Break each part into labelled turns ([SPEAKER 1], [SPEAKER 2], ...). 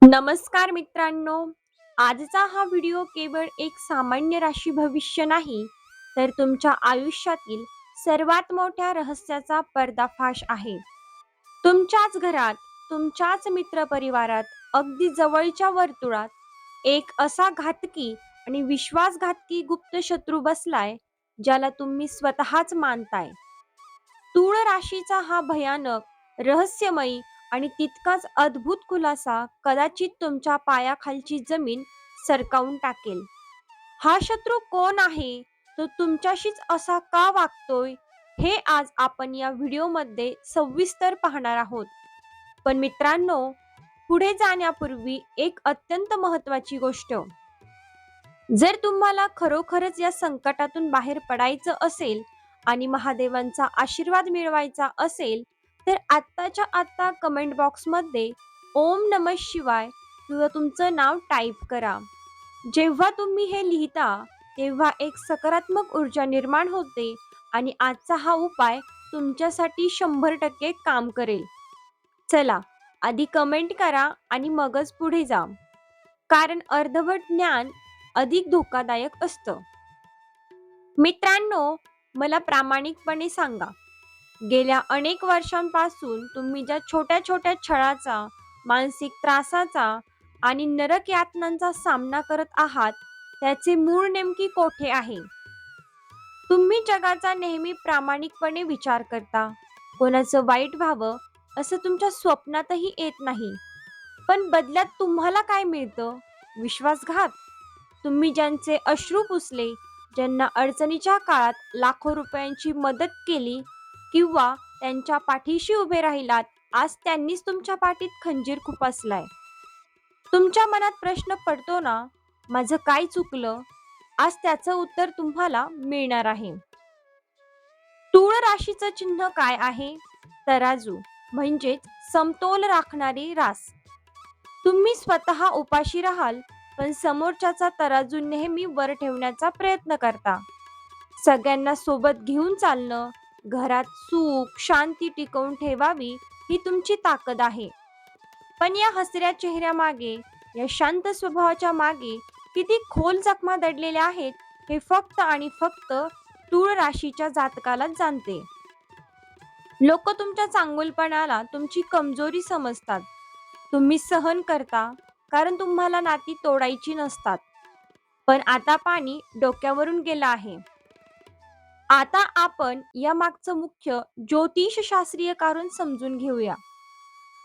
[SPEAKER 1] नमस्कार मित्रांनो. आजचा हा व्हिडिओ केवळ एक सामान्य राशी भविष्य नाही, तर तुमच्या आयुष्यातील सर्वात मोठ्या रहस्याचा पर्दाफाश आहे. तुमच्याच घरात, तुमच्याच मित्रपरिवारात, अगदी जवळच्या वर्तुळात एक असा घातकी आणि विश्वासघातकी गुप्त शत्रू बसलाय, ज्याला तुम्ही स्वतःच मानताय. तूळ राशीचा हा भयानक, रहस्यमयी आणि तितकाच अद्भुत खुलासा कदाचित तुमच्या पायाखालची जमीन सरकावून टाकेल. हा शत्रू कोण आहे? तो तुमच्याशीच असा का वागतोय? हे आज आपण या व्हिडिओमध्ये सविस्तर पाहणार आहोत. पण मित्रांनो, पुढे जाण्यापूर्वी एक अत्यंत महत्त्वाची गोष्ट. जर तुम्हाला खरोखरच या संकटातून बाहेर पडायचं असेल आणि महादेवांचा आशीर्वाद मिळवायचा असेल, तर आत्ताच्या आत्ता कमेंट बॉक्समध्ये ओम नमः शिवाय किंवा तुमचं नाव टाईप करा. जेव्हा तुम्ही हे लिहिता, तेव्हा एक सकारात्मक ऊर्जा निर्माण होते आणि आजचा हा उपाय तुमच्यासाठी 100% काम करेल. चला, आधी कमेंट करा आणि मगच पुढे जा. कारण अर्धवट ज्ञान अधिक धोकादायक असतं. मित्रांनो, मला प्रामाणिकपणे सांगा, गेल्या अनेक वर्षांपासून तुम्ही ज्या छोट्या छोट्या छळाचा, मानसिक त्रासाचा आणि नरक यातनांचा सामना करत आहात, त्याचे मूळ नेमकी कोठे आहे? तुम्ही जगाचा नेहमी प्रामाणिकपणे विचार करता. कोणाचं वाईट व्हावं असं तुमच्या स्वप्नातही येत नाही. पण बदल्यात तुम्हाला काय मिळतं? विश्वासघात. तुम्ही ज्यांचे अश्रू पुसले, ज्यांना अडचणीच्या काळात लाखो रुपयांची मदत केली किंवा त्यांच्या पाठीशी उभे राहिलात, आज त्यांनीच तुमच्या पाठीत खंजीर खुपसलाय. तुमच्या मनात प्रश्न पडतो ना, माझं काय चुकलं? आज त्याचं उत्तर तुम्हाला मिळणार आहे. तूळ राशीचं चिन्ह काय आहे? तराजू, म्हणजेच समतोल राखणारी रास. तुम्ही स्वतः उपाशी राहाल, पण समोरच्याचा तराजू नेहमी वर ठेवण्याचा प्रयत्न करता. सगळ्यांना सोबत घेऊन चालणं, घरात सुख शांती टिकवून ठेवावी, ही तुमची ताकद आहे. पण या हसऱ्या चेहऱ्यामागे, या शांत स्वभावाच्या मागे किती खोल जखमा दडलेल्या आहेत, हे फक्त आणि फक्त तूळ राशीच्या जातकालाच जाणते. लोक तुमच्या चांगुलपणाला तुमची कमजोरी समजतात. तुम्ही सहन करता कारण तुम्हाला नाती तोडायची नसतात. पण आता पाणी डोक्यावरून गेलं आहे. आता आपण या मागचं मुख्य ज्योतिषशास्त्रीय कारण समजून घेऊया,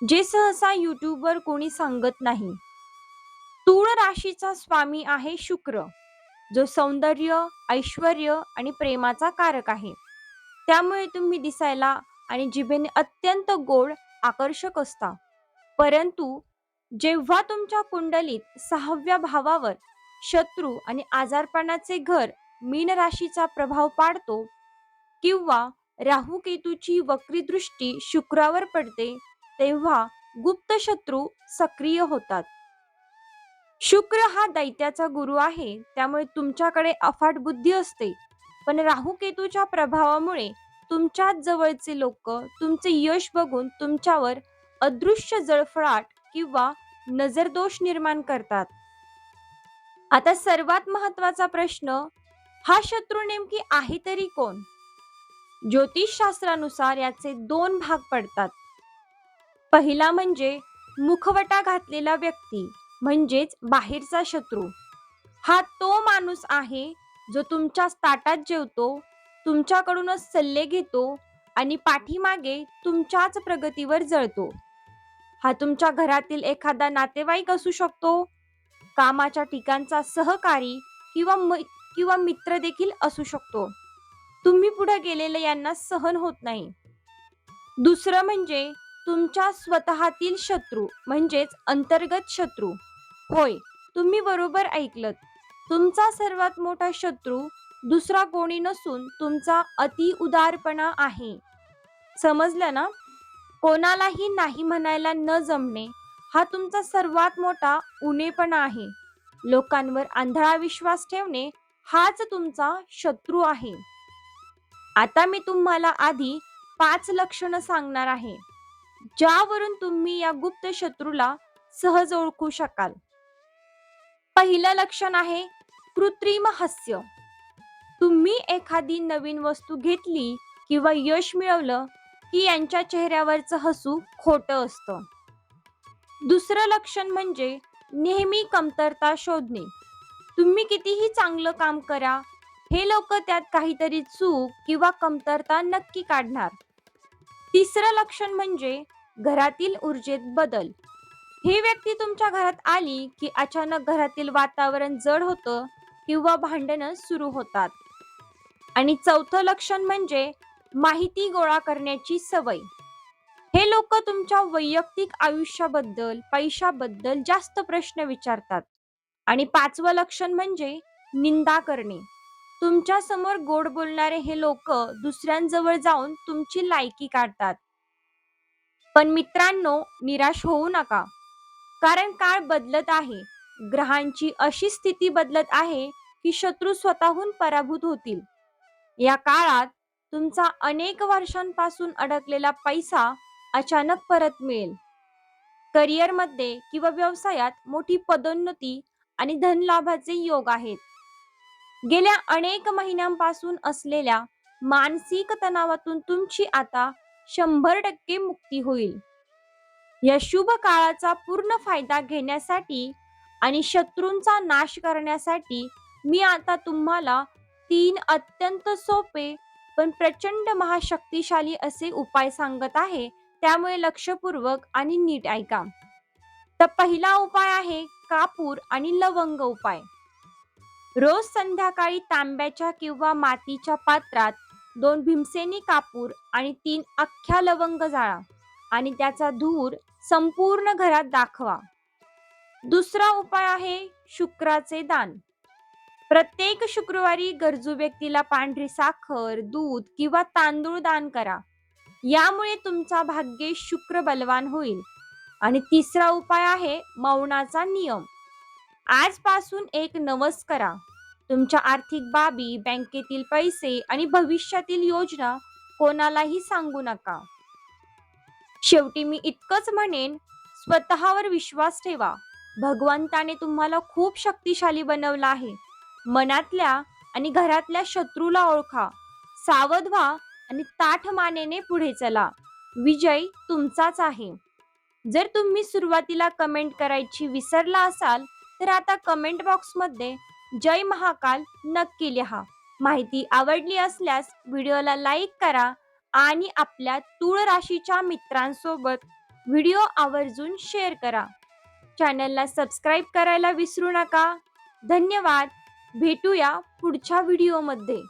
[SPEAKER 1] जे सहसा युट्यूबवर कोणी सांगत नाही. तूळ राशीचा स्वामी आहे शुक्र, जो सौंदर्य, ऐश्वर्य आणि प्रेमाचा कारक आहे. त्यामुळे तुम्ही दिसायला आणि जिभेने अत्यंत गोड, आकर्षक असता. परंतु जेव्हा तुमच्या कुंडलीत 6व्या भावावर शत्रू आणि आजारपणाचे घर मीन राशीचा प्रभाव पाडतो किंवा राहू केतूची वक्री दृष्टी शुक्रावर पडते, तेव्हा गुप्त शत्रू सक्रिय होतात. शुक्र हा दैत्याचा गुरु आहे, त्यामुळे तुमच्याकडे अफाट बुद्धी असते. पण राहू केतूच्या प्रभावामुळे तुमच्याच जवळचे लोक तुमचे यश बघून तुमच्यावर अदृश्य जळफळाट किंवा नजरदोष निर्माण करतात. आता सर्वात महत्वाचा प्रश्न, हा शत्रू नेमकी आहे तरी कोण? ज्योतिषशास्त्रानुसार याचे 2 भाग पडतात. पहिला म्हणजे मुखवटा घातलेला व्यक्ती, म्हणजेच बाहेरचा शत्रू. हा तो माणूस आहे जो तुमच्याच ताटात जेवतो, तुमच्याकडूनच सल्ले घेतो आणि पाठीमागे तुमच्याच प्रगतीवर जळतो. हा तुमच्या घरातील एखादा नातेवाईक असू शकतो, कामाच्या ठिकाणचा सहकारी किंवा मित्र देखील असू शकतो. तुम्ही पुढे गेलेले यांना सहन होत नाही. दुसरं म्हणजे तुमच्या स्वतःतील शत्रू, म्हणजेच अंतर्गत शत्रू. होय, तुम्ही बरोबर ऐकलत. तुमचा सर्वात मोठा शत्रू दुसरा कोणी नसून तुमचा अति उदारपणा आहे. समजलं ना? कोणालाही नाही म्हणायला न जमणे, हा तुमचा सर्वात मोठा उणेपणा आहे. लोकांवर आंधळा विश्वास ठेवणे, हाच तुमचा शत्रू आहे. आता मी तुम्हाला आधी 5 लक्षणं सांगणार आहे, ज्यावरून तुम्ही या गुप्त शत्रूला सहज ओळखू शकाल. पहिलं लक्षण आहे कृत्रिम हास्य. तुम्ही एखादी नवीन वस्तू घेतली किंवा यश मिळवलं की यांच्या चेहऱ्यावरचं हसू खोटं असतं. दुसरं लक्षण म्हणजे नेहमी कमतरता शोधणे. तुम्ही कितीही चांगलं काम करा, हे लोक त्यात काहीतरी चूक किंवा कमतरता नक्की काढणार. तिसरं लक्षण म्हणजे घरातील ऊर्जेत बदल. ही व्यक्ती तुमच्या घरात आली की अचानक घरातील वातावरण जड होतं किंवा भांडणं सुरू होतात. आणि चौथं लक्षण म्हणजे माहिती गोळा करण्याची सवय. हे लोक तुमच्या वैयक्तिक आयुष्याबद्दल, पैशाबद्दल जास्त प्रश्न विचारतात. आणि पाचवं लक्षण म्हणजे निंदा करणे. तुमच्या समोर गोड बोलणारे हे लोक दुसऱ्यांजवळ जाऊन तुमची लायकी काढतात. पण मित्रांनो, निराश होऊ नका. कारण काळ बदलत आहे. ग्रहांची अशी स्थिती बदलत आहे की शत्रू स्वतःहून पराभूत होतील. या काळात तुमचा अनेक वर्षांपासून अडकलेला पैसा अचानक परत मिळेल. करिअरमध्ये किंवा व्यवसायात मोठी पदोन्नती आणि धनलाभाचे योग आहेत. गेल्या अनेक महिन्यांपासून असलेल्या मानसिक तणावातून तुमची आता 100% मुक्ती होईल. या शुभ काळाचा पूर्ण फायदा घेण्यासाठी आणि शत्रूंचा नाश करण्यासाठी मी आता तुम्हाला 3 अत्यंत सोपे पण प्रचंड महाशक्तिशाली असे उपाय सांगत आहे. त्यामुळे लक्षपूर्वक आणि नीट ऐका. तर पहिला उपाय आहे कापूर आणि लवंग उपाय. रोज संध्याकाळी तांब्याच्या किंवा मातीच्या पात्रात 2 भीमसेनी कापूर आणि 3 अख्ख्या लवंग जाळा आणि त्याचा धूर संपूर्ण घरात दाखवा. दुसरा उपाय आहे शुक्राचे दान. प्रत्येक शुक्रवारी गरजू व्यक्तीला पांढरी साखर, दूध किंवा तांदूळ दान करा. यामुळे तुमचा भाग्येश शुक्र बलवान होईल. आणि तिसरा उपाय आहे मौनाचा नियम. आजपासून एक नवस करा. तुमच्या आर्थिक बाबी, बँकेतील पैसे आणि भविष्यातील योजना कोणालाही सांगू नका. शेवटी मी इतकंच म्हणेन, स्वतःवर विश्वास ठेवा. भगवंताने तुम्हाला खूप शक्तिशाली बनवलं आहे. मनातल्या आणि घरातल्या शत्रूला ओळखा, सावध व्हा आणि ताठ मानेने पुढे चला. विजय तुमचाच आहे. जर तुम्ही सुरुवातीला कमेंट करायची विसरला असाल तर आता कमेंट बॉक्समध्ये जय महाकाल नक्की लिहा. माहिती आवडली असल्यास व्हिडिओला लाईक करा आणि आपल्या तूळ राशीच्या मित्रांसोबत व्हिडिओ आवर्जून शेअर करा. चॅनलला सबस्क्राईब करायला विसरू नका. धन्यवाद. भेटूया पुढच्या व्हिडिओमध्ये.